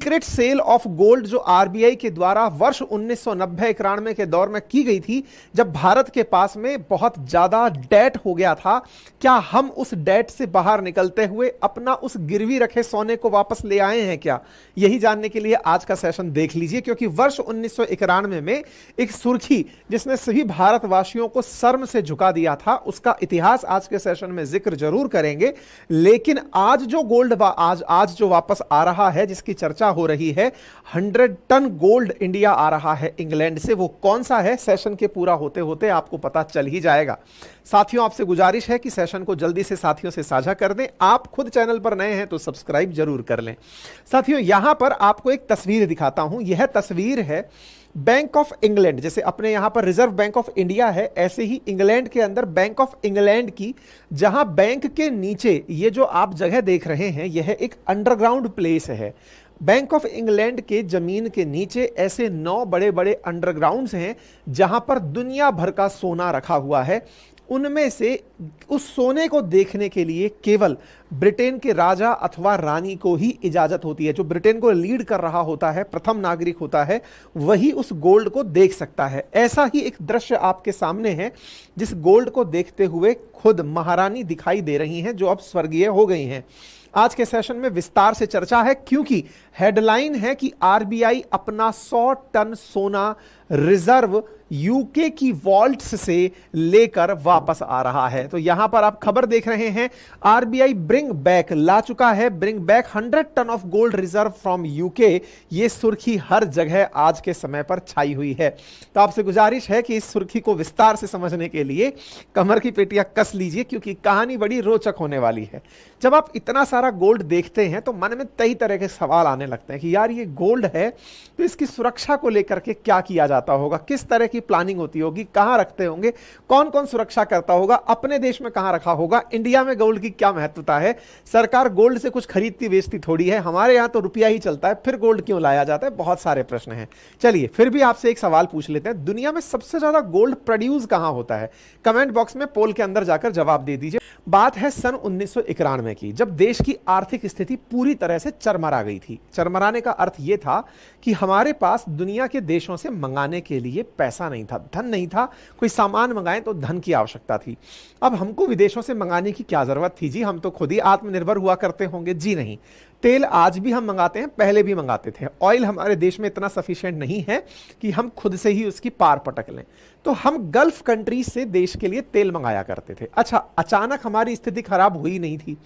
Secret cell of gold जो RBI के द्वारा वर्ष 1990-91 के दौर में की गई थी, जब भारत के पास में बहुत ज्यादा डेट हो गया था, क्या हम उस डेट से बाहर निकलते हुए अपना उस गिरवी रखे सोने को वापस ले आए हैं क्या? यही जानने के लिए आज का सेशन देख लीजिए, क्योंकि वर्ष 1991 में एक सुर्खी जिसने सभी भारतवासियों को शर्म से झुका दिया था, उसका इतिहास आज के सेशन में जिक्र जरूर करेंगे। लेकिन आज जो गोल्ड आज जो वापस आ रहा है, जिसकी चर्चा हो रही है, 100 टन गोल्ड इंडिया आ रहा है इंग्लैंड से, वो कौन सा है सेशन के पूरा होते होते आपको पता चल ही जाएगा। साथियों, आपसे गुजारिश है कि सेशन को जल्दी से साथियों से साझा कर दें। आप खुद चैनल पर नए हैं तो सब्सक्राइब जरूर कर लें। साथियों, यहां पर आपको एक तस्वीर दिखाता हूं। यह तस्वीर है बैंक ऑफ इंग्लैंड। जैसे अपने यहां पर रिजर्व बैंक ऑफ इंडिया है, ऐसे ही इंग्लैंड के अंदर बैंक ऑफ इंग्लैंड की, जहां बैंक के नीचे ये जो आप जगह देख रहे हैं, यह एक अंडरग्राउंड प्लेस है। बैंक ऑफ इंग्लैंड के जमीन के नीचे ऐसे 9 बड़े बड़े अंडरग्राउंड्स हैं जहां पर दुनिया भर का सोना रखा हुआ है। उनमें से उस सोने को देखने के लिए केवल ब्रिटेन के राजा अथवा रानी को ही इजाजत होती है। जो ब्रिटेन को लीड कर रहा होता है, प्रथम नागरिक होता है, वही उस गोल्ड को देख सकता है। ऐसा ही एक दृश्य आपके सामने है, जिस गोल्ड को देखते हुए खुद महारानी दिखाई दे रही हैं, जो अब स्वर्गीय हो गई हैं। आज के सेशन में विस्तार से चर्चा है, क्योंकि हेडलाइन है कि आरबीआई अपना 100 टन सोना रिजर्व यूके की वॉल्ट्स से लेकर वापस आ रहा है। तो यहां पर आप खबर देख रहे हैं, आरबीआई ब्रिंग बैक ला चुका है, bring back 100 ton of gold reserve from UK. ये सुर्खी हर जगह आज के समय पर छाई हुई है। तो आपसे गुजारिश है कि इस सुर्खी को विस्तार से समझने के लिए कमर की पेटियां कस लीजिए, क्योंकि कहानी बड़ी रोचक होने वाली है। जब आप इतना सारा गोल्ड देखते हैं तो मन में कई तरह के सवाल आने लगते हैं कि यार ये गोल्ड है तो इसकी सुरक्षा को लेकर के क्या किया जाता होगा, किस तरह की प्लानिंग होती होगी, कहां रखते होंगे, कौन कौन सुरक्षा करता होगा, अपने देश में कहां रखा होगा, इंडिया में गोल्ड की क्या महत्वता है, सरकार गोल्ड से कुछ खरीदती बेचती थोड़ी है, हमारे यहां तो रुपया ही चलता है, फिर गोल्ड क्यों लाया जाता है। बहुत सारे प्रश्न हैं। चलिए फिर भी आपसे एक सवाल पूछ लेते हैं, दुनिया में सबसे ज्यादा गोल्ड प्रोड्यूस कहां होता है? कमेंट बॉक्स में पोल के अंदर जाकर जवाब दे दीजिए। बात है सन 1991 की, जब देश की आर्थिक स्थिति पूरी तरह से चरमरा गई थी। चरमराने का अर्थ यह था कि हमारे पास दुनिया के देशों से मंगाने के लिए पैसा नहीं था, धन नहीं था। कोई सामान मंगाएं तो धन की आवश्यकता थी। अब हमको विदेशों से मंगाने की क्या जरूरत थी जी, हम तो खुद ही आत्मनिर्भर हुआ करते होंगे। जी नहीं, तेल आज भी हम मंगाते हैं, पहले भी मंगाते थे। ऑयल हमारे देश में इतना सफिशिएंट नहीं है कि हम खुद से ही उसकी पार पटक लें, तो हम गल्फ कंट्रीज से देश के लिए तेल मंगाया करते थे। अच्छा, अचानक हमारी स्थिति खराब हुई नहीं थी।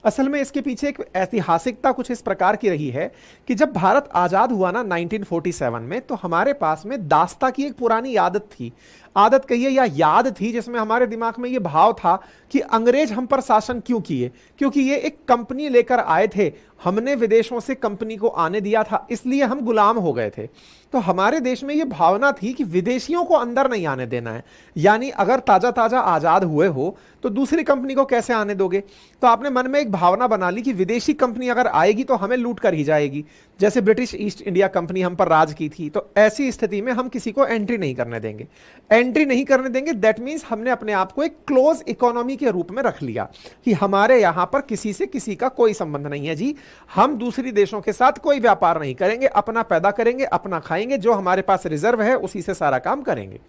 असल में इसके पीछे एक ऐतिहासिकता कुछ इस प्रकार की रही है कि जब भारत आजाद हुआ ना 1947 में, तो हमारे पास में दास्ता की एक पुरानी आदत थी, आदत कहिए या याद थी, जिसमें हमारे दिमाग में यह भाव था कि अंग्रेज हम पर शासन क्यों किए, क्योंकि ये एक कंपनी लेकर आए थे, हमने विदेशों से कंपनी को आने दिया था, इसलिए हम गुलाम हो गए थे। तो हमारे देश में यह भावना थी कि विदेशियों को अंदर नहीं आने देना है। यानी अगर ताजा ताजा आजाद हुए हो तो दूसरी कंपनी को कैसे आने दोगे? तो आपने मन में एक भावना बना ली कि विदेशी कंपनी अगर आएगी तो हमें लूट कर ही जाएगी। जैसे ब्रिटिश ईस्ट इंडिया कंपनी हम पर राज की थी, तो ऐसी स्थिति में हम किसी को एंट्री नहीं करने देंगे। एंट्री नहीं करने देंगे, दैट मीन्स हमने अपने आप को एक क्लोज इकोनॉमी के रूप में रख लिया कि हमारे यहां पर किसी से किसी का कोई संबंध नहीं है जी, हम दूसरी देशों के साथ कोई व्यापार नहीं करेंगे, अपना पैदा करेंगे, अपना खाएंगे, जो हमारे पास रिजर्व है उसी से सारा काम करेंगे।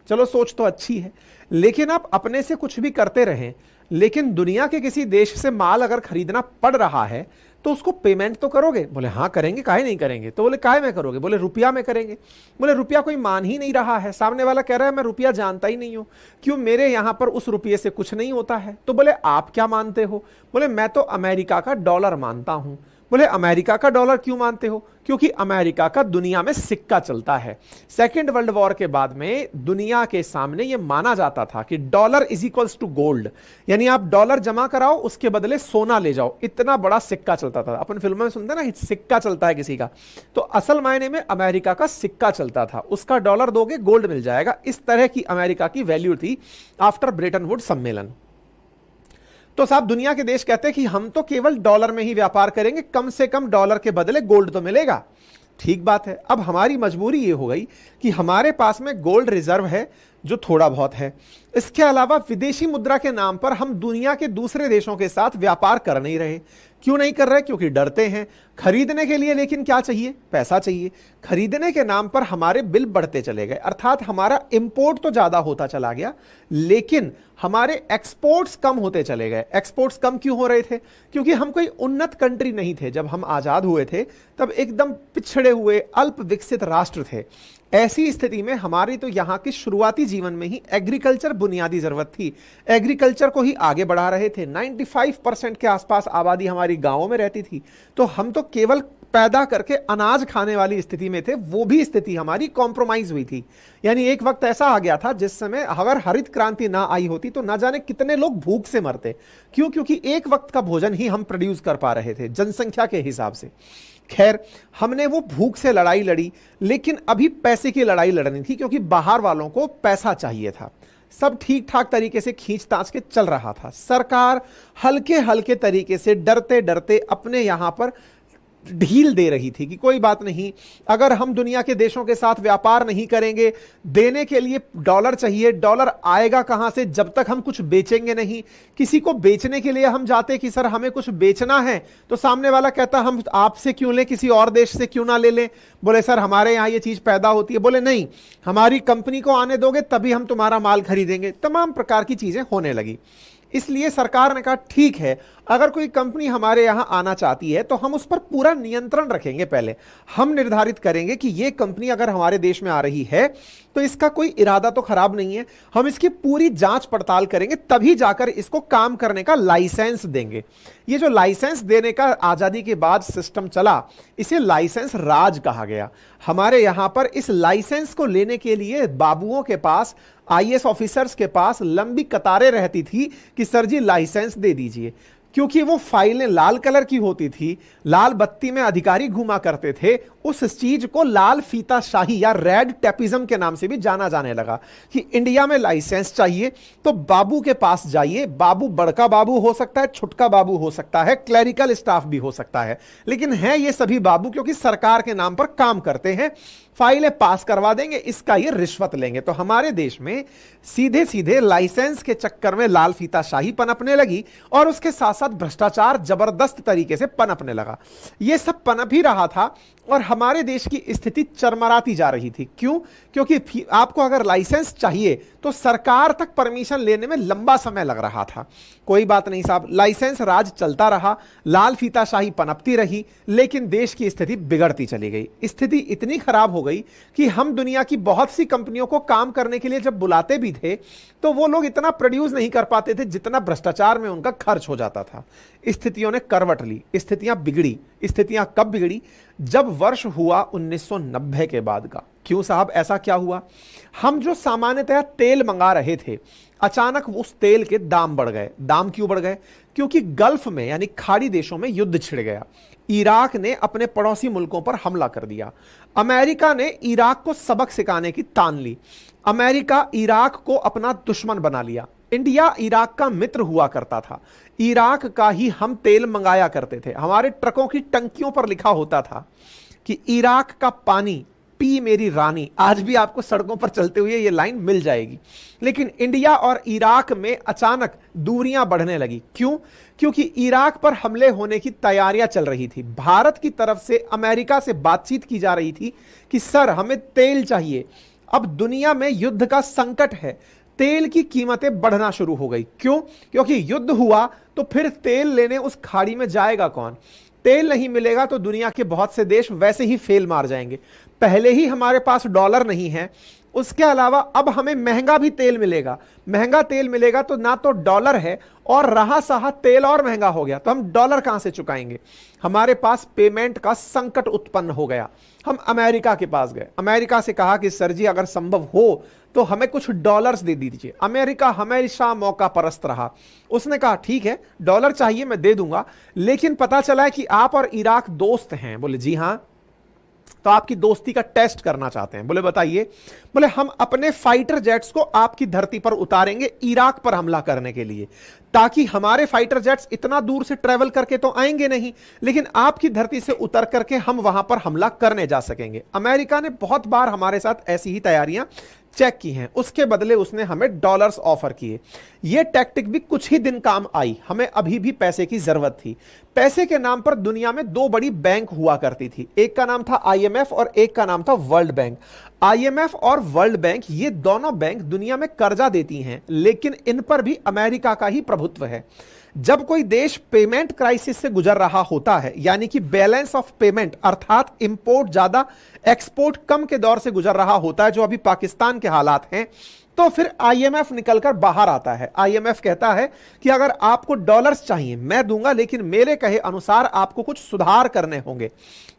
चलो, सोच तो अच्छी है, लेकिन आप अपने से कुछ भी करते रहें, लेकिन दुनिया के किसी देश से माल अगर खरीदना पड़ रहा है तो उसको पेमेंट तो करोगे। बोले हाँ करेंगे, काहे नहीं करेंगे? तो बोले काहे में करोगे? बोले रुपया में करेंगे। बोले रुपया कोई मान ही नहीं रहा है, सामने वाला कह रहा है मैं रुपया जानता ही नहीं हूं, क्यों मेरे यहां पर उस रुपये से कुछ नहीं होता है। तो बोले आप क्या मानते हो? बोले मैं तो अमेरिका का डॉलर मानता हूं। बोले अमेरिका का डॉलर क्यों मानते हो? क्योंकि अमेरिका का दुनिया में सिक्का चलता है। सेकेंड वर्ल्ड वॉर के बाद में दुनिया के सामने यह माना जाता था कि dollar is equals to gold, यानी आप डॉलर जमा कराओ उसके बदले सोना ले जाओ, इतना बड़ा सिक्का चलता था। अपन फिल्मों में सुनते ना, सिक्का चलता है किसी का, तो असल मायने में अमेरिका का सिक्का चलता था, उसका डॉलर दोगे गोल्ड मिल जाएगा। इस तरह की अमेरिका की वैल्यू थी आफ्टर ब्रेटन वुड सम्मेलन। तो साहब दुनिया के देश कहते हैं कि हम तो केवल डॉलर में ही व्यापार करेंगे, कम से कम डॉलर के बदले गोल्ड तो मिलेगा। ठीक बात है। अब हमारी मजबूरी ये हो गई कि हमारे पास में गोल्ड रिजर्व है जो थोड़ा बहुत है, इसके अलावा विदेशी मुद्रा के नाम पर हम दुनिया के दूसरे देशों के साथ व्यापार कर नहीं रहे। क्यों नहीं कर रहे? क्योंकि डरते हैं खरीदने के लिए। लेकिन क्या चाहिए? पैसा चाहिए। खरीदने के नाम पर हमारे बिल बढ़ते चले गए, अर्थात हमारा इंपोर्ट तो ज्यादा होता चला गया, लेकिन हमारे एक्सपोर्ट्स कम होते चले गए। एक्सपोर्ट्स कम क्यों हो रहे थे? क्योंकि हम कोई उन्नत कंट्री नहीं थे। जब हम आजाद हुए थे तब एकदम पिछड़े हुए अल्प विकसित राष्ट्र थे। ऐसी स्थिति में हमारी तो यहां के शुरुआती जीवन में ही एग्रीकल्चर बुनियादी जरूरत थी। एग्रीकल्चर को ही आगे बढ़ा रहे थे। 95% के आसपास आबादी हमारी गांवों में रहती थी, तो हम तो केवल पैदा करके अनाज खाने वाली स्थिति में थे। वो भी स्थिति हमारी कॉम्प्रोमाइज हुई थी। यानी एक वक्त ऐसा आ गया था जिस समय अगर हरित क्रांति ना आई होती तो ना जाने कितने लोग भूख से मरते। क्यों? क्योंकि एक वक्त का भोजन ही हम प्रोड्यूस कर पा रहे थे जनसंख्या के हिसाब से। खैर, हमने वो भूख से लड़ाई लड़ी, लेकिन अभी पैसे की लड़ाई लड़नी थी, क्योंकि बाहर वालों को पैसा चाहिए था। सब ठीक ठाक तरीके से खींच ताच के चल रहा था। सरकार हल्के हल्के तरीके से डरते डरते अपने यहां पर ढील दे रही थी कि कोई बात नहीं, अगर हम दुनिया के देशों के साथ व्यापार नहीं करेंगे, देने के लिए डॉलर चाहिए, डॉलर आएगा कहां से जब तक हम कुछ बेचेंगे नहीं। किसी को बेचने के लिए हम जाते कि सर हमें कुछ बेचना है, तो सामने वाला कहता हम आपसे क्यों लें, किसी और देश से क्यों ना ले लें। बोले सर हमारे यहां ये चीज पैदा होती है। बोले नहीं, हमारी कंपनी को आने दोगे तभी हम तुम्हारा माल खरीदेंगे। तमाम प्रकार की चीजें होने लगी। इसलिए सरकार ने कहा ठीक है, अगर कोई कंपनी हमारे यहां आना चाहती है तो हम उस पर पूरा नियंत्रण रखेंगे। पहले हम निर्धारित करेंगे कि यह कंपनी अगर हमारे देश में आ रही है तो इसका कोई इरादा तो खराब नहीं है। हम इसकी पूरी जांच पड़ताल करेंगे, तभी जाकर इसको काम करने का लाइसेंस देंगे। ये जो लाइसेंस देने का आजादी के बाद सिस्टम चला, इसे लाइसेंस राज कहा गया। हमारे यहां पर इस लाइसेंस को लेने के लिए बाबुओं के पास, आईएएस ऑफिसर्स के पास लंबी कतारें रहती थी कि सर जी लाइसेंस दे दीजिए। क्योंकि वो फाइलें लाल कलर की होती थी, लाल बत्ती में अधिकारी घुमा करते थे। उस चीज को लाल फीता शाही या रेड टेपिज्म के नाम से भी जाना जाने लगा कि इंडिया में लाइसेंस चाहिए तो बाबू के पास जाइए। बाबू बड़का बाबू हो सकता है, छोटका बाबू हो सकता है, क्लरिकल स्टाफ भी हो सकता है, लेकिन है ये सभी बाबू, क्योंकि सरकार के नाम पर काम करते हैं। फाइलें पास करवा देंगे, इसका ये रिश्वत लेंगे। तो हमारे देश में सीधे सीधे लाइसेंस के चक्कर में लाल फीता शाही पनपने लगी और उसके साथ साथ भ्रष्टाचार जबरदस्त तरीके से पनपने लगा। यह सब पनप ही रहा था और हमारे देश की स्थिति चरमराती जा रही थी। क्यों? क्योंकि आपको अगर लाइसेंस चाहिए तो सरकार तक परमिशन लेने में लंबा समय लग रहा था। कोई बात नहीं साहब, लाइसेंस राज चलता रहा, लाल फीताशाही पनपती रही, लेकिन देश की स्थिति बिगड़ती चली गई। स्थिति इतनी खराब हो गई कि हम दुनिया की बहुत सी कंपनियों को काम करने के लिए जब बुलाते भी थे तो वो लोग इतना प्रोड्यूस नहीं कर पाते थे जितना भ्रष्टाचार में उनका खर्च हो जाता था। स्थितियों ने करवट ली, स्थितियां बिगड़ी। स्थितियां कब बिगड़ी? जब वर्ष हुआ 1990 के बाद का। क्यों साहब, ऐसा क्या हुआ? हम जो सामान्यतः तेल मंगा रहे थे, अचानक उस तेल के दाम बढ़ गए। दाम क्यों बढ़ गए? क्योंकि गल्फ में यानी खाड़ी देशों में युद्ध छिड़ गया। इराक ने अपने पड़ोसी मुल्कों पर हमला कर दिया। अमेरिका ने इराक को सबक सिखाने की तान ली। अमेरिका इराक को अपना दुश्मन बना लिया। इंडिया इराक का मित्र हुआ करता था। इराक का ही हम तेल मंगाया करते थे। हमारे ट्रकों की टंकियों पर लिखा होता था कि इराक का पानी पी मेरी रानी। आज भी आपको सड़कों पर चलते हुए यह लाइन मिल जाएगी। लेकिन इंडिया और इराक में अचानक दूरियां बढ़ने लगी। क्यों? क्योंकि इराक पर हमले होने की तैयारियां चल रही थी। भारत की तरफ से अमेरिका से बातचीत की जा रही थी कि सर हमें तेल चाहिए। अब दुनिया में युद्ध का संकट है, तेल की कीमतें बढ़ना शुरू हो गई। क्यों? क्योंकि युद्ध हुआ तो फिर तेल लेने उस खाड़ी में जाएगा कौन? तेल नहीं मिलेगा तो दुनिया के बहुत से देश वैसे ही फेल मार जाएंगे। पहले ही हमारे पास डॉलर नहीं है, उसके अलावा अब हमें महंगा भी तेल मिलेगा। महंगा तेल मिलेगा तो ना तो डॉलर है और रहा सहा तेल और महंगा हो गया तो हम डॉलर कहां से चुकाएंगे? हमारे पास पेमेंट का संकट उत्पन्न हो गया। हम अमेरिका के पास गए, अमेरिका से कहा कि सर जी अगर संभव हो तो हमें कुछ डॉलर्स दे दीजिए। अमेरिका हमेशा मौका परस्त रहा। उसने कहा ठीक है, डॉलर चाहिए मैं दे दूंगा, लेकिन पता चला है कि आप और इराक दोस्त हैं। बोले जी हां, तो आपकी दोस्ती का टेस्ट करना चाहते हैं। बोले बताइए। बोले हम अपने फाइटर जेट्स को आपकी धरती पर उतारेंगे इराक पर हमला करने के लिए, ताकि हमारे फाइटर जेट्स इतना दूर से ट्रेवल करके तो आएंगे नहीं, लेकिन आपकी धरती से उतर करके हम वहां पर हमला करने जा सकेंगे। अमेरिका ने बहुत बार हमारे साथ ऐसी ही तैयारियां चेक की हैं, उसके बदले उसने हमें डॉलर्स ऑफर किए। ये टैक्टिक भी कुछ ही दिन काम आई, हमें अभी भी पैसे की जरूरत थी। पैसे के नाम पर दुनिया में दो बड़ी बैंक हुआ करती थी, एक का नाम था आईएमएफ और एक का नाम था वर्ल्ड बैंक। आईएमएफ और वर्ल्ड बैंक, ये दोनों बैंक दुनिया में कर्जा देती हैं, लेकिन इन पर भी अमेरिका का ही प्रभुत्व है। जब कोई देश पेमेंट क्राइसिस से गुजर रहा होता है, यानी कि बैलेंस ऑफ पेमेंट अर्थात इंपोर्ट ज्यादा एक्सपोर्ट कम के दौर से गुजर रहा होता है, जो अभी पाकिस्तान के हालात हैं, तो फिर आईएमएफ निकलकर बाहर आता है। आईएमएफ कहता है कि अगर आपको डॉलर्स चाहिए मैं दूंगा, लेकिन मेरे कहे अनुसार आपको कुछ सुधार करने होंगे।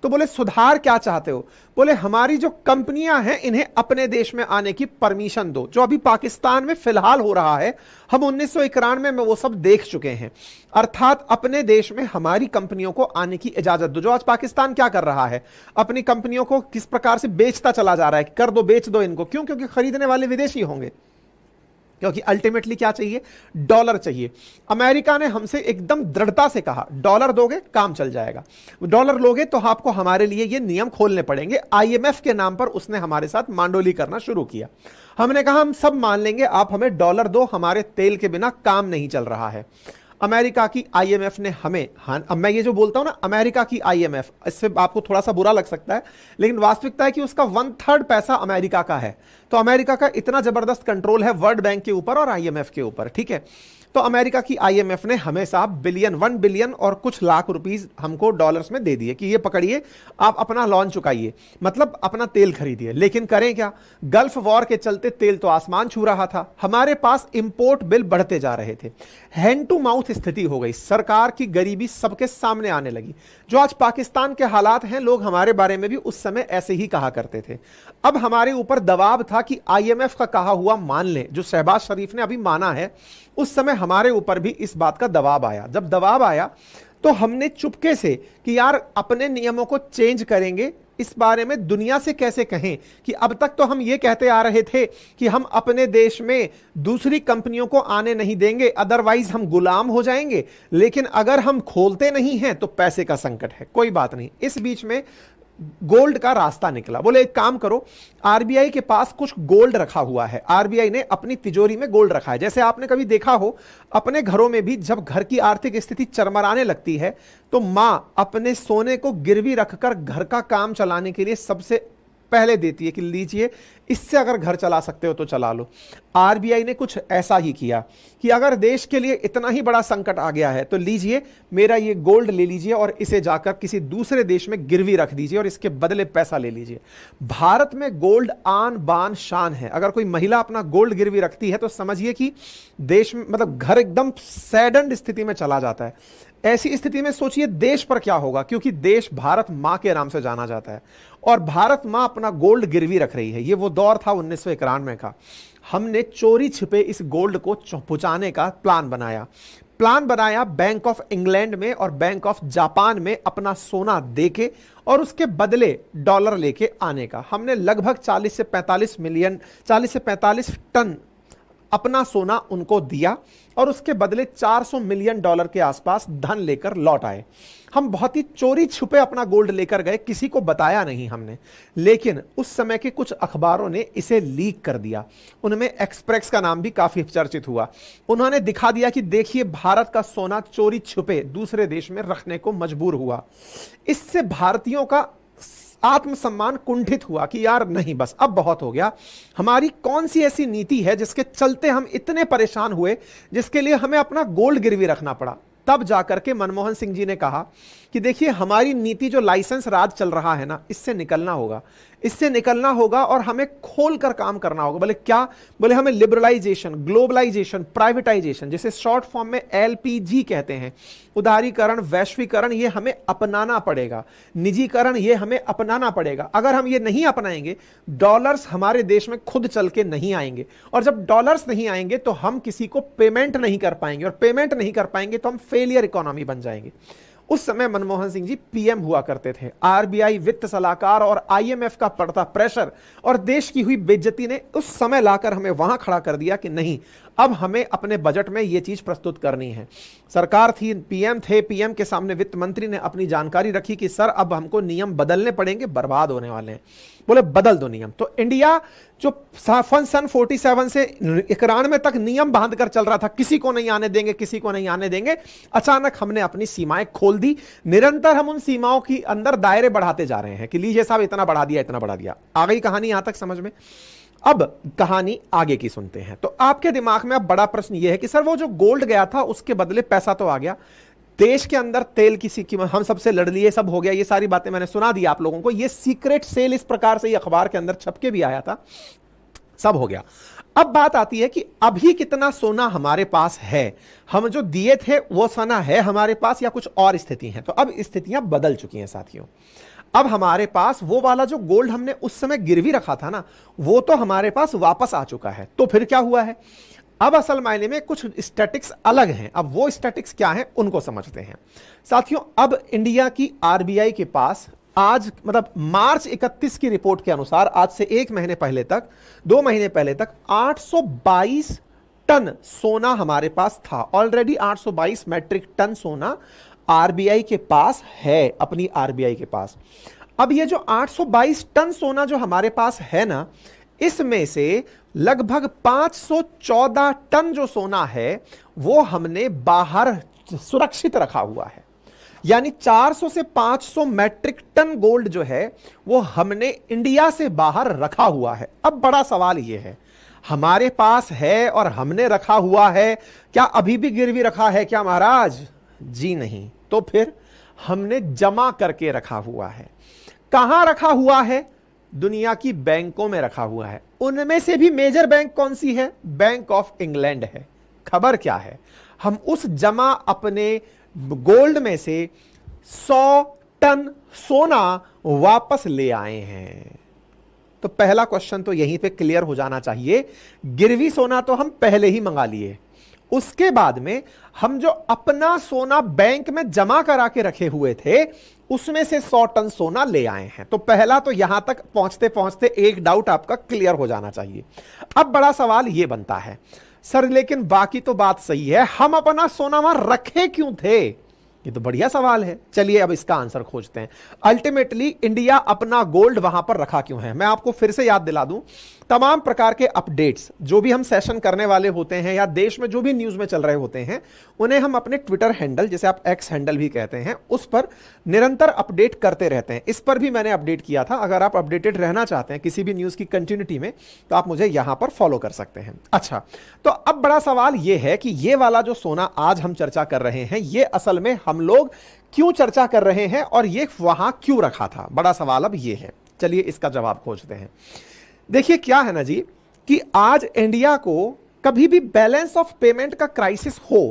तो बोले सुधार क्या चाहते हो? बोले हमारी जो कंपनियां हैं इन्हें अपने देश में आने की परमिशन दो। जो अभी पाकिस्तान में फिलहाल हो रहा है, हम 1991 में वो सब देख चुके हैं। अर्थात अपने देश में हमारी कंपनियों को आने की इजाजत दो। जो आज पाकिस्तान क्या कर रहा है, अपनी कंपनियों को किस प्रकार से बेचता चला जा रहा है, कर दो, बेच दो इनको। क्यों? क्योंकि खरीदने वाले विदेशी होंगे, क्योंकि अल्टीमेटली क्या चाहिए? डॉलर चाहिए। अमेरिका ने हमसे एकदम दृढ़ता से कहा डॉलर दोगे काम चल जाएगा, डॉलर लोगे तो आपको हमारे लिए ये नियम खोलने पड़ेंगे। आईएमएफ के नाम पर उसने हमारे साथ मांडोली करना शुरू किया। हमने कहा हम सब मान लेंगे, आप हमें डॉलर दो, हमारे तेल के बिना काम नहीं चल रहा है। अमेरिका की आईएमएफ ने हमें, हाँ अब मैं ये जो बोलता हूं ना अमेरिका की आईएमएफ, इससे आपको थोड़ा सा बुरा लग सकता है, लेकिन वास्तविकता है कि उसका 1/3 पैसा अमेरिका का है। तो अमेरिका का इतना जबरदस्त कंट्रोल है वर्ल्ड बैंक के ऊपर और आईएमएफ के ऊपर, ठीक है। तो अमेरिका की आईएमएफ ने हमें साहब बिलियन, 1 बिलियन और कुछ लाख रुपीस हमको डॉलर्स में दे दिए कि ये पकड़िए, आप अपना लोन चुकाइए, मतलब अपना तेल खरीदिए। लेकिन करें क्या? गल्फ वॉर के चलते तेल तो आसमान छू रहा था, हमारे पास इंपोर्ट बिल बढ़ते जा रहे थे, हैंड टू माउथ स्थिति हो गई, सरकार की गरीबी सबके सामने आने लगी। जो आज पाकिस्तान के हालात हैं, लोग हमारे बारे में भी उस समय ऐसे ही कहा करते थे। अब हमारे ऊपर दबाव था कि आईएमएफ का कहा हुआ मान लें, जो शहबाज शरीफ ने अभी माना है। उस समय हमारे ऊपर भी इस बात का दबाव आया। जब दबाव आया तो हमने चुपके से कि यार अपने नियमों को चेंज करेंगे, इस बारे में दुनिया से कैसे कहें कि अब तक तो हम ये कहते आ रहे थे कि हम अपने देश में दूसरी कंपनियों को आने नहीं देंगे, अदरवाइज हम गुलाम हो जाएंगे, लेकिन अगर हम खोलते नहीं हैं तो पैसे का संकट है। कोई बात नहीं, इस बीच में गोल्ड का रास्ता निकला। बोले एक काम करो, आरबीआई के पास कुछ गोल्ड रखा हुआ है, आरबीआई ने अपनी तिजोरी में गोल्ड रखा है। जैसे आपने कभी देखा हो अपने घरों में भी, जब घर की आर्थिक स्थिति चरमराने लगती है तो मां अपने सोने को गिरवी रखकर घर का काम चलाने के लिए सबसे पहले देती है कि लीजिए, इससे अगर घर चला सकते हो तो चला लो। आरबीआई ने कुछ ऐसा ही किया कि अगर देश के लिए इतना ही बड़ा संकट आ गया है तो लीजिए, मेरा ये गोल्ड ले लीजिए और इसे जाकर किसी दूसरे देश में गिरवी रख दीजिए और इसके बदले पैसा ले लीजिए। भारत में गोल्ड आन बान शान है। अगर कोई महिला अपना गोल्ड गिरवी रखती है तो समझिए कि देश में, मतलब घर एकदम सैडन स्थिति में चला जाता है। ऐसी स्थिति में सोचिए देश पर क्या होगा, क्योंकि देश भारत मां के नाम से जाना जाता है और भारत मां अपना गोल्ड गिरवी रख रही है। ये वो दौर था 1991 का। हमने चोरी छिपे इस गोल्ड को पहुंचाने का प्लान बनाया बैंक ऑफ इंग्लैंड में और बैंक ऑफ जापान में अपना सोना देके और उसके बदले डॉलर लेके आने का। हमने लगभग 40 से 45 टन अपना सोना उनको दिया और उसके बदले $400 मिलियन के आसपास धन लेकर लौट आए। हम बहुत ही चोरी छुपे अपना गोल्ड लेकर गए, किसी को बताया नहीं हमने, लेकिन उस समय के कुछ अखबारों ने इसे लीक कर दिया। उनमें एक्सप्रेस का नाम भी काफी चर्चित हुआ। उन्होंने दिखा दिया कि देखिए भारत का सोना चोरी छुपे दूसरे देश में रखने को मजबूर हुआ। इससे भारतीयों का आत्मसम्मान कुंठित हुआ कि यार नहीं, बस अब बहुत हो गया। हमारी कौन सी ऐसी नीति है जिसके चलते हम इतने परेशान हुए, जिसके लिए हमें अपना गोल्ड गिरवी रखना पड़ा। तब जाकर के मनमोहन सिंह जी ने कहा कि देखिए हमारी नीति जो लाइसेंस राज चल रहा है ना, इससे निकलना होगा और हमें खोलकर काम करना होगा। बोले क्या? बोले हमें लिबरलाइजेशन, ग्लोबलाइजेशन, प्राइवेटाइजेशन, जिसे शॉर्ट फॉर्म में एलपीजी कहते हैं, उदारीकरण, वैश्वीकरण, ये हमें अपनाना पड़ेगा। निजीकरण, ये हमें अपनाना पड़ेगा। अगर हम ये नहीं अपनाएंगे, डॉलर्स हमारे देश में खुद चल के नहीं आएंगे, और जब डॉलर्स नहीं आएंगे तो हम किसी को पेमेंट नहीं कर पाएंगे, और पेमेंट नहीं कर पाएंगे तो हम फेलियर इकोनॉमी बन जाएंगे। उस समय मनमोहन सिंह जी पीएम हुआ करते थे। आरबीआई, वित्त सलाहकार और आईएमएफ का पड़ता प्रेशर और देश की हुई बेइज्जती ने उस समय लाकर हमें वहां खड़ा कर दिया कि नहीं, अब हमें अपने बजट में यह चीज प्रस्तुत करनी है। सरकार थी, पीएम थे, पीएम के सामने वित्त मंत्री ने अपनी जानकारी रखी कि सर अब हमको नियम बदलने पड़ेंगे, बर्बाद होने वाले हैं। बोले बदल दो नियम। तो इंडिया जो सन 47 से 91 तक नियम बांध कर चल रहा था, किसी को नहीं आने देंगे, किसी को नहीं आने देंगे, अचानक हमने अपनी सीमाएं खोल दी। निरंतर हम उन सीमाओं के अंदर दायरे बढ़ाते जा रहे हैं कि लीजिए साहब इतना बढ़ा दिया, इतना बढ़ा दिया। आ गई कहानी यहां तक समझ में? अब कहानी आगे की सुनते हैं। तो आपके दिमाग में अब बड़ा प्रश्न यह है कि सर वो जो गोल्ड गया था उसके बदले पैसा तो आ गया, देश के अंदर तेल की कीमत हम सबसे लड़ लिए, सब हो गया, ये सारी बातें मैंने सुना दी आप लोगों को। ये सीक्रेट सेल इस प्रकार से अखबार के अंदर छप के भी आया था, सब हो गया। अब बात आती है कि अभी कितना सोना हमारे पास है, हम जो दिए थे वो सोना है हमारे पास या कुछ और स्थिति है? तो अब स्थितियां बदल चुकी हैं साथियों। अब हमारे पास वो वाला जो गोल्ड हमने उस समय गिरवी रखा था ना, वो तो हमारे पास वापस आ चुका है। तो फिर क्या हुआ है? अब असल मायने में कुछ स्टैटिक्स अलग हैं। अब वो स्टैटिक्स क्या हैं उनको समझते हैं साथियों। अब इंडिया की आरबीआई के पास आज मतलब मार्च 31 की रिपोर्ट के अनुसार आज से 1 महीने पहले तक, 2 महीने पहले तक 822 टन सोना हमारे पास था। ऑलरेडी 822 मैट्रिक टन सोना आरबीआई के पास है, अपनी आरबीआई के पास। अब ये जो 822 टन सोना जो हमारे पास है ना, इसमें से लगभग 514 टन जो सोना है वो हमने बाहर सुरक्षित रखा हुआ है। यानी 400 से 500 मैट्रिक टन गोल्ड जो है वो हमने इंडिया से बाहर रखा हुआ है। अब बड़ा सवाल ये है, हमारे पास है और हमने रखा हुआ है, क्या अभी भी गिरवी रखा है क्या महाराज? जी नहीं। तो फिर हमने जमा करके रखा हुआ है। कहां रखा हुआ है? दुनिया की बैंकों में रखा हुआ है। उनमें से भी मेजर बैंक कौन सी है? बैंक ऑफ इंग्लैंड है। खबर क्या है? हम उस जमा अपने गोल्ड में से 100 टन सोना वापस ले आए हैं। तो पहला क्वेश्चन तो यहीं पे क्लियर हो जाना चाहिए। गिरवी सोना तो हम पहले ही मंगा लिए, उसके बाद में हम जो अपना सोना बैंक में जमा करा के रखे हुए थे उसमें से 100 टन सोना ले आए हैं। तो पहला तो यहां तक पहुंचते पहुंचते एक डाउट आपका क्लियर हो जाना चाहिए। अब बड़ा सवाल यह बनता है, सर लेकिन बाकी तो बात सही है, हम अपना सोना वहां रखे क्यों थे? ये तो बढ़िया सवाल है। चलिए अब इसका आंसर खोजते हैं। अल्टीमेटली इंडिया अपना गोल्ड वहां पर रखा क्यों है? मैं आपको फिर से याद दिला दूं, तमाम प्रकार के अपडेट्स जो भी हम सेशन करने वाले होते हैं या देश में जो भी न्यूज में चल रहे होते हैं, उन्हें हम अपने ट्विटर हैंडल, जिसे आप एक्स हैंडल भी कहते हैं, उस पर निरंतर अपडेट करते रहते हैं। इस पर भी मैंने अपडेट किया था। अगर आप अपडेटेड रहना चाहते हैं किसी भी न्यूज की कंटिन्यूटी में तो आप मुझे यहां पर फॉलो कर सकते हैं। अच्छा, तो अब बड़ा सवाल यह है कि यह वाला जो सोना आज हम चर्चा कर रहे हैं, यह असल में हम लोग क्यों चर्चा कर रहे हैं और ये वहां क्यों रखा था? बड़ा सवाल अब ये है। चलिए इसका जवाब खोजते हैं। देखिए क्या है ना जी, कि आज इंडिया को कभी भी बैलेंस ऑफ पेमेंट का क्राइसिस हो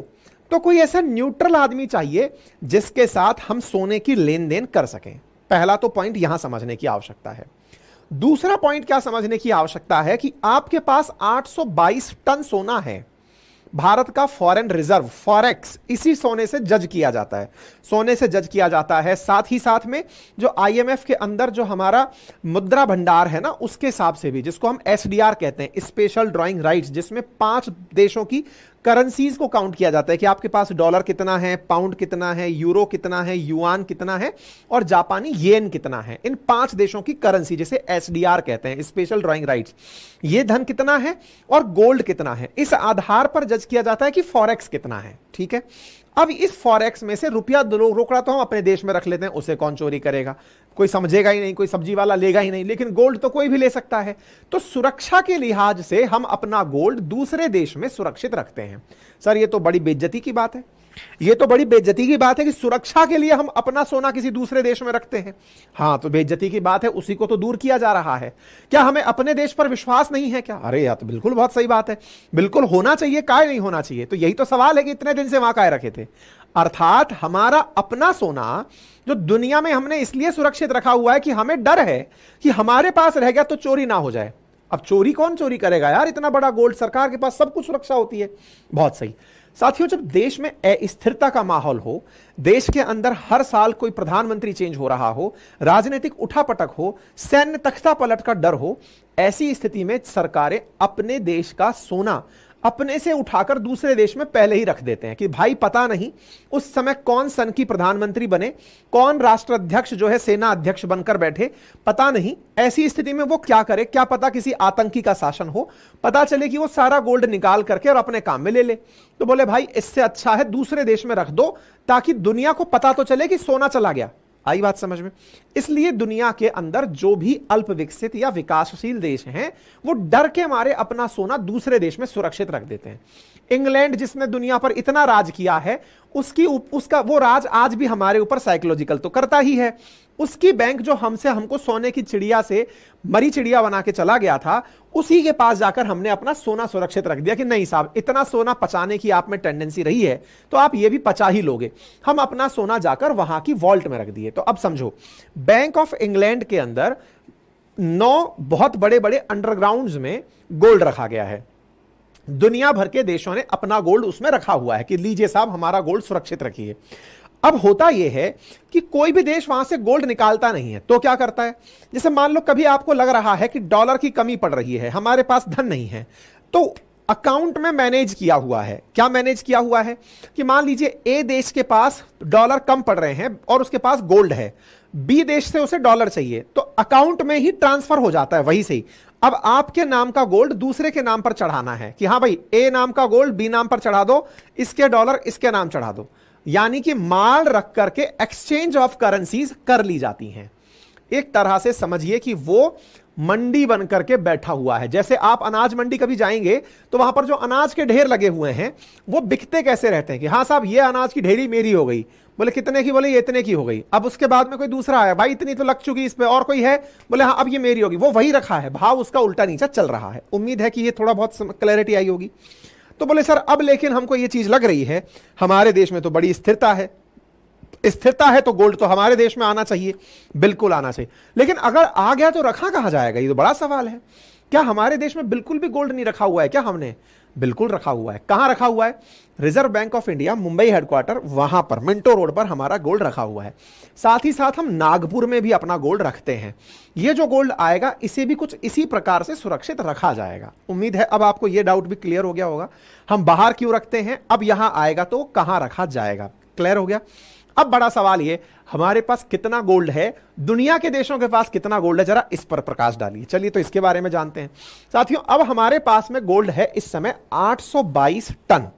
तो कोई ऐसा न्यूट्रल आदमी चाहिए जिसके साथ हम सोने की लेन देन कर सकें। पहला तो पॉइंट यहां समझने की आवश्यकता है। दूसरा पॉइंट क्या समझने की आवश्यकता है कि आपके पास 822 टन सोना है। भारत का फॉरेन रिजर्व फॉरेक्स इसी सोने से जज किया जाता है, सोने से जज किया जाता है। साथ ही साथ में जो आईएमएफ के अंदर जो हमारा मुद्रा भंडार है ना, उसके हिसाब से भी, जिसको हम एसडीआर कहते हैं, स्पेशल ड्राइंग राइट्स, जिसमें 5 देशों की करेंसीज को काउंट किया जाता है कि आपके पास डॉलर कितना है, पाउंड कितना है, यूरो कितना है, युआन कितना है और जापानी येन कितना है। इन 5 देशों की करेंसी, जिसे एसडीआर कहते हैं, स्पेशल ड्राइंग राइट्स, ये धन कितना है और गोल्ड कितना है, इस आधार पर जज किया जाता है कि फॉरेक्स कितना है। ठीक है, अब इस फॉरेक्स में से रुपया रोकड़ा तो हम अपने देश में रख लेते हैं, उसे कौन चोरी करेगा? कोई समझेगा ही नहीं, कोई सब्जी वाला लेगा ही नहीं। लेकिन गोल्ड तो कोई भी ले सकता है। तो सुरक्षा के लिहाज से हम अपना गोल्ड दूसरे देश में सुरक्षित रखते हैं। सर ये तो बड़ी बेइज्जती की बात है। ये तो बड़ी बेइज्जती की बात है कि सुरक्षा के लिए हम अपना सोना किसी दूसरे देश में रखते हैं। हाँ, तो बेइज्जती की बात है, उसी को तो दूर किया जा रहा है। क्या हमें अपने देश पर विश्वास नहीं है क्या? अरे यार, तो बिल्कुल बहुत सही बात है, बिल्कुल होना चाहिए। काय नहीं होना चाहिए? तो यही तो सवाल है कि इतने दिन से वहां काय रखे थे। अर्थात हमारा अपना सोना जो दुनिया में हमने इसलिए सुरक्षित रखा हुआ है कि हमें डर है कि हमारे पास रह गया तो चोरी ना हो जाए। अब चोरी कौन चोरी करेगा यार? इतना बड़ा गोल्ड, सरकार के पास सब कुछ सुरक्षा होती है। बहुत सही साथियों, जब देश में अस्थिरता का माहौल हो, देश के अंदर हर साल कोई प्रधानमंत्री चेंज हो रहा हो, राजनीतिक उठापटक हो, सैन्य तख्ता पलट का डर हो, ऐसी स्थिति में सरकारें अपने देश का सोना अपने से उठाकर दूसरे देश में पहले ही रख देते हैं कि भाई पता नहीं उस समय कौन सन की प्रधानमंत्री बने, कौन राष्ट्राध्यक्ष जो है सेना अध्यक्ष बनकर बैठे, पता नहीं। ऐसी स्थिति में वो क्या करे, क्या पता किसी आतंकी का शासन हो, पता चले कि वो सारा गोल्ड निकाल करके और अपने काम में ले ले। तो बोले भाई इससे अच्छा है दूसरे देश में रख दो ताकि दुनिया को पता तो चले कि सोना चला गया। आई बात समझ में? इसलिए दुनिया के अंदर जो भी अल्प विकसित या विकासशील देश हैं वो डर के मारे अपना सोना दूसरे देश में सुरक्षित रख देते हैं। इंग्लैंड जिसने दुनिया पर इतना राज किया है उसका वो राज आज भी हमारे ऊपर साइकोलॉजिकल तो करता ही है। उसकी बैंक जो हमको सोने की चिड़िया से मरी चिड़िया बना के चला गया था, उसी के पास जाकर हमने अपना सोना सुरक्षित रख दिया कि नहीं साहब इतना सोना पचाने की आप में टेंडेंसी रही है तो आप ये भी पचा ही लोगे। हम अपना सोना जाकर वहां की वॉल्ट में रख दिए। तो अब समझो, बैंक ऑफ इंग्लैंड के अंदर 9 बहुत बड़े बड़े अंडरग्राउंड्स में गोल्ड रखा गया है। दुनिया भर के देशों ने अपना गोल्ड उसमें रखा हुआ है कि लीजिए साहब हमारा गोल्ड सुरक्षित रखिए। अब होता यह है कि कोई भी देश वहां से गोल्ड निकालता नहीं है तो क्या करता है, जैसे मान लो कभी आपको लग रहा है कि डॉलर की कमी पड़ रही है, हमारे पास धन नहीं है, तो अकाउंट में मैनेज किया हुआ है। क्या मैनेज किया हुआ है कि मान लीजिए ए देश के पास डॉलर कम पड़ रहे हैं और उसके पास गोल्ड है, बी देश से उसे डॉलर चाहिए, तो अकाउंट में ही ट्रांसफर हो जाता है वही से ही। अब आपके नाम का गोल्ड दूसरे के नाम पर चढ़ाना है कि हाँ भाई ए नाम का गोल्ड बी नाम पर चढ़ा दो, इसके डॉलर इसके नाम चढ़ा दो, यानी कि माल रख करके एक्सचेंज ऑफ करेंसीज कर ली जाती हैं। एक तरह से समझिए कि वो मंडी बन करके बैठा हुआ है। जैसे आप अनाज मंडी कभी जाएंगे तो वहां पर जो अनाज के ढेर लगे हुए हैं वो बिकते कैसे रहते हैं कि हाँ साहब ये अनाज की ढेरी मेरी हो गई, बोले कितने की, बोले ये इतने की हो गई। अब उसके बाद में कोई दूसरा आया, भाई इतनी तो लग चुकी इस पे, और कोई है, बोले हाँ अब ये मेरी होगी। वो वही रखा है, भाव उसका उल्टा नीचा चल रहा है। उम्मीद है कि ये थोड़ा बहुत क्लैरिटी आई होगी। तो बोले सर अब लेकिन हमको ये चीज लग रही है हमारे देश में तो बड़ी स्थिरता है, स्थिरता है तो गोल्ड तो हमारे देश में आना चाहिए। बिल्कुल आना चाहिए, लेकिन अगर आ गया तो रखा कहां जाएगा, ये तो बड़ा सवाल है। क्या हमारे देश में बिल्कुल भी गोल्ड नहीं रखा हुआ है क्या? हमने बिल्कुल रखा हुआ है। कहां रखा हुआ है? Reserve bank of India Mumbai headquarter, वहां पर मिंटो रोड पर हमारा गोल्ड रखा हुआ है। साथ ही साथ हम नागपुर में भी अपना गोल्ड रखते हैं। ये जो गोल्ड आएगा इसे भी कुछ इसी प्रकार से सुरक्षित रखा जाएगा। उम्मीद है अब आपको यह डाउट भी क्लियर हो गया होगा। हम बाहर क्यों रखते हैं, अब यहां आएगा तो कहां रखा जाएगा, क्लियर हो गया। अब बड़ा सवाल ये, हमारे पास कितना गोल्ड है, दुनिया के देशों के पास कितना गोल्ड है, जरा इस पर प्रकाश डालिए। चलिए तो इसके बारे में जानते हैं साथियों। अब हमारे पास में गोल्ड है इस समय 822 टन।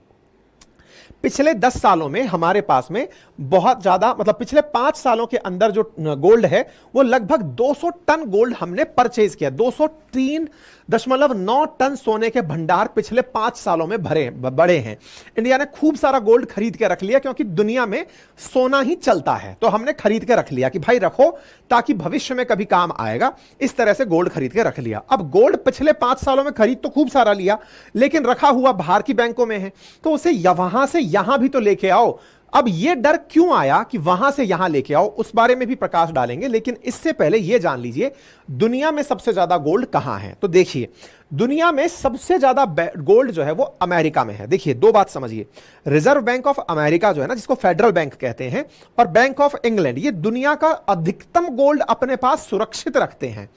पिछले 10 सालों में हमारे पास में बहुत ज्यादा, मतलब पिछले 5 सालों के अंदर जो गोल्ड है वो लगभग 200 टन गोल्ड हमने परचेज किया। 203.9 टन सोने के भंडार पिछले 5 सालों में बड़े हैं। इंडिया ने खूब सारा गोल्ड खरीद के रख लिया क्योंकि दुनिया में सोना ही चलता है, तो हमने खरीद के रख लिया कि भाई रखो ताकि भविष्य में कभी काम आएगा। इस तरह से गोल्ड खरीद के रख लिया। अब गोल्ड पिछले 5 सालों में खरीद तो खूब सारा लिया, लेकिन रखा हुआ बाहर की बैंकों में है, तो उसे वहां से यहां भी तो लेके आओ। अब यह डर क्यों आया कि वहां से यहां लेके आओ, उस बारे में भी प्रकाश डालेंगे। लेकिन इससे पहले यह जान लीजिए दुनिया में सबसे ज्यादा गोल्ड कहां है। तो देखिए दुनिया में सबसे ज्यादा गोल्ड जो है वो अमेरिका में है। देखिए दो बात समझिए, रिजर्व बैंक ऑफ अमेरिका जो है ना, जिसको फेडरल बैंक कहते हैं, और बैंक ऑफ इंग्लैंड, ये दुनिया का अधिकतम गोल्ड अपने पास सुरक्षित रखते हैं।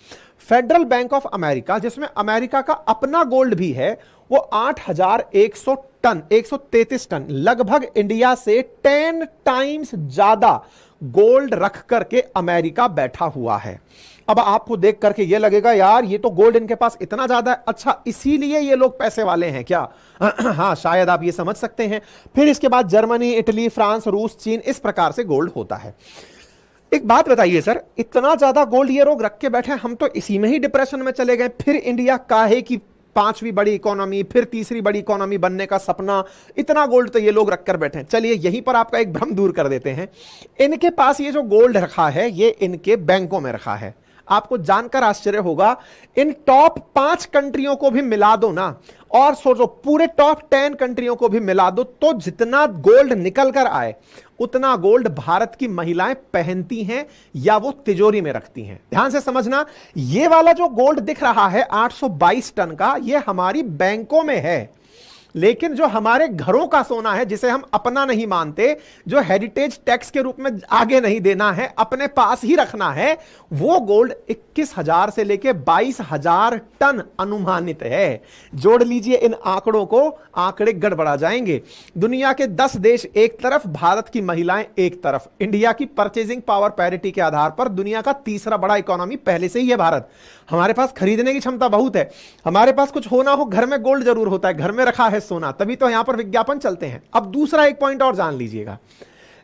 फेडरल बैंक ऑफ अमेरिका, जिसमें अमेरिका का अपना गोल्ड भी है, वो 8100 टन, 133 टन, लगभग इंडिया से 10 टाइम्स ज्यादा गोल्ड रख करके अमेरिका बैठा हुआ है। अब आपको देख करके ये लगेगा यार ये तो गोल्ड इनके पास इतना ज्यादा है, अच्छा इसीलिए ये लोग पैसे वाले हैं क्या? हाँ शायद आप ये समझ सकते हैं। फिर इसके बाद जर्मनी, इटली, फ्रांस, रूस, चीन, इस प्रकार से गोल्ड होता है। एक बात बताइए सर, इतना ज्यादा गोल्ड ये लोग रख के बैठे, हम तो इसी में ही डिप्रेशन में चले गए। फिर इंडिया काहे की 5वीं बड़ी इकोनॉमी, फिर तीसरी बड़ी इकोनॉमी बनने का सपना, इतना गोल्ड तो ये लोग रखकर बैठे हैं। चलिए यहीं पर आपका एक भ्रम दूर कर देते हैं। इनके पास ये जो गोल्ड रखा है ये इनके बैंकों में रखा है। आपको जानकर आश्चर्य होगा, इन टॉप 5 कंट्रियों को भी मिला दो ना, और सोचो पूरे टॉप 10 कंट्रियों को भी मिला दो, तो जितना गोल्ड निकल कर आए उतना गोल्ड भारत की महिलाएं पहनती हैं या वो तिजोरी में रखती हैं। ध्यान से समझना, ये वाला जो गोल्ड दिख रहा है 822 टन का, ये हमारी बैंकों में है। लेकिन जो हमारे घरों का सोना है, जिसे हम अपना नहीं मानते, जो हेरिटेज टैक्स के रूप में आगे नहीं देना है, अपने पास ही रखना है, वो गोल्ड 21,000 से लेके 22,000 टन अनुमानित है। जोड़ लीजिए इन आंकड़ों को, आंकड़े गड़बड़ा जाएंगे। दुनिया के 10 देश एक तरफ, भारत की महिलाएं एक तरफ। इंडिया की परचेजिंग पावर पैरिटी के आधार पर दुनिया का तीसरा बड़ा इकोनॉमी पहले से ही है भारत। हमारे पास खरीदने की क्षमता बहुत है। हमारे पास कुछ होना हो, घर में गोल्ड जरूर होता है, घर में रखा है सोना, तभी तो यहां पर विज्ञापन चलते हैं। अब दूसरा एक पॉइंट और जान लीजिएगा,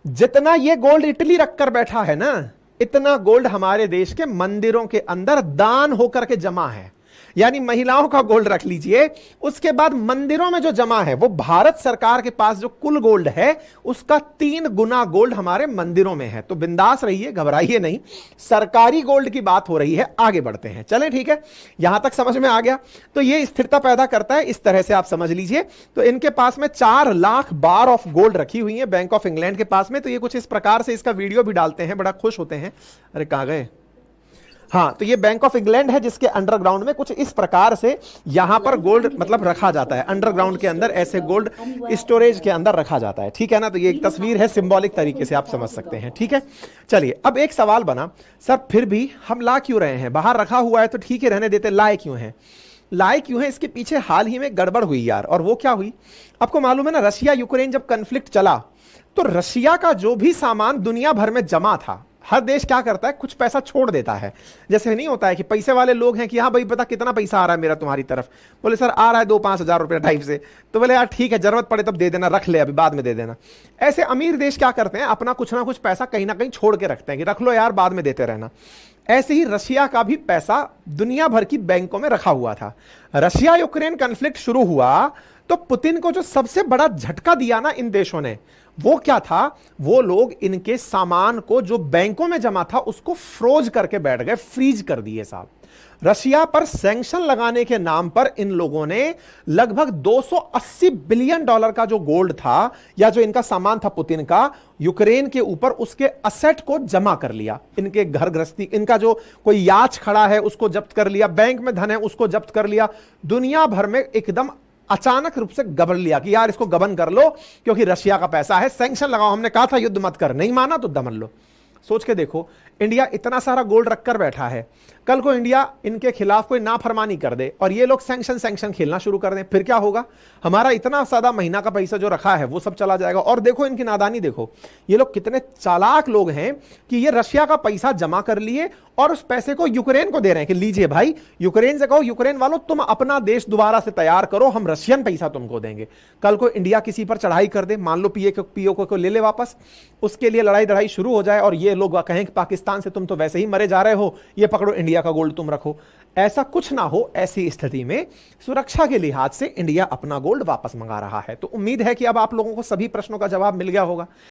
जितना ये गोल्ड इटली रखकर बैठा है ना, इतना गोल्ड हमारे देश के मंदिरों के अंदर दान होकर के जमा है। यानी महिलाओं का गोल्ड रख लीजिए, उसके बाद मंदिरों में जो जमा है वो भारत सरकार के पास जो कुल गोल्ड है उसका 3 गुना गोल्ड हमारे मंदिरों में है। तो बिंदास रहिए, घबराइए नहीं, सरकारी गोल्ड की बात हो रही है। आगे बढ़ते हैं, चलें, ठीक है, यहां तक समझ में आ गया। तो ये स्थिरता पैदा करता है, इस तरह से आप समझ लीजिए। तो इनके पास में 4 लाख बार ऑफ गोल्ड रखी हुई है बैंक ऑफ इंग्लैंड के पास में। तो ये कुछ इस प्रकार से, इसका वीडियो भी डालते हैं, बड़ा खुश होते हैं। अरे कहां गए? हाँ, तो ये बैंक ऑफ इंग्लैंड है, जिसके अंडरग्राउंड में कुछ इस प्रकार से यहां पर गोल्ड मतलब रखा जाता है। अंडरग्राउंड के अंदर ऐसे गोल्ड स्टोरेज के अंदर रखा जाता है, ठीक है ना। तो ये एक तस्वीर है, सिंबॉलिक तरीके से आप समझ सकते हैं, ठीक है। चलिए, अब एक सवाल बना, सर फिर भी हम ला क्यों रहे हैं? बाहर रखा हुआ है तो ठीक है, रहने देते, लाए क्यों है? लाए क्यों है? इसके पीछे हाल ही में गड़बड़ हुई यार। और वो क्या हुई आपको मालूम है ना? रशिया यूक्रेन जब कन्फ्लिक्ट चला तो रशिया का जो भी सामान दुनिया भर में जमा था, हर देश क्या करता है, कुछ पैसा छोड़ देता है। जैसे नहीं होता है कि पैसे वाले लोग हैं कि हाँ भाई पता कितना पैसा आ रहा है मेरा तुम्हारी तरफ, बोले सर आ रहा है 2-5 हजार रुपए टाइप से, तो बोले यार ठीक है, जरूरत पड़े तब दे देना, रख ले, अभी बाद में दे देना। ऐसे अमीर देश क्या करते हैं, अपना कुछ ना कुछ पैसा कहीं ना कहीं छोड़ के रखते हैं कि रख लो यार, बाद में देते रहना। ऐसे ही रशिया का भी पैसा दुनिया भर की बैंकों में रखा हुआ था। रशिया यूक्रेन कन्फ्लिक्ट शुरू हुआ तो पुतिन को जो सबसे बड़ा झटका दिया ना इन देशों ने, वो क्या था, वो लोग इनके सामान को जो बैंकों में जमा था उसको फ्रोज करके बैठ गए, फ्रीज कर दिए साहब। रशिया पर सैंक्शन लगाने के नाम पर इन लोगों ने लगभग 280 बिलियन डॉलर का जो गोल्ड था या जो इनका सामान था पुतिन का यूक्रेन के ऊपर, उसके असेट को जमा कर लिया। इनके घर गृहस्थी, इनका जो कोई याच खड़ा है उसको जब्त कर लिया, बैंक में धन है उसको जब्त कर लिया। दुनिया भर में एकदम अचानक रूप से गबन लिया कि यार इसको गबन कर लो क्योंकि रशिया का पैसा है, सैंक्शन लगाओ, हमने कहा था युद्ध मत कर, नहीं माना तो दमन लो। सोच के देखो, इंडिया इतना सारा गोल्ड रखकर बैठा है, कल को इंडिया इनके खिलाफ कोई नाफरमानी कर दे और ये लोग सैंक्शन खेलना शुरू कर दें, फिर क्या होगा? हमारा इतना सादा महीना का पैसा जो रखा है वो सब चला जाएगा। और देखो इनकी नादानी, देखो ये लोग कितने चालाक लोग हैं कि ये रशिया का पैसा जमा कर लिए और उस पैसे को यूक्रेन को दे रहे हैं कि लीजिए भाई, यूक्रेन से कहो यूक्रेन वालों तुम अपना देश दोबारा से तैयार करो, हम रशियन पैसा तुमको देंगे। कल को इंडिया किसी पर चढ़ाई कर दे, मान लो पीओके को ले ले वापस, उसके लिए लड़ाई दड़ाई शुरू हो जाए और ये लोग कहें कि पाकिस्तान से तुम तो वैसे ही मरे जा रहे हो, ये पकड़ो इंडिया का गोल्ड तुम रखो। ऐसा कुछ ना हो, ऐसी स्थिति में सुरक्षा के लिहाज से इंडिया अपना गोल्ड वापस मंगा रहा है। तो उम्मीद है कि अब आप लोगों को सभी प्रश्नों का जवाब मिल गया होगा।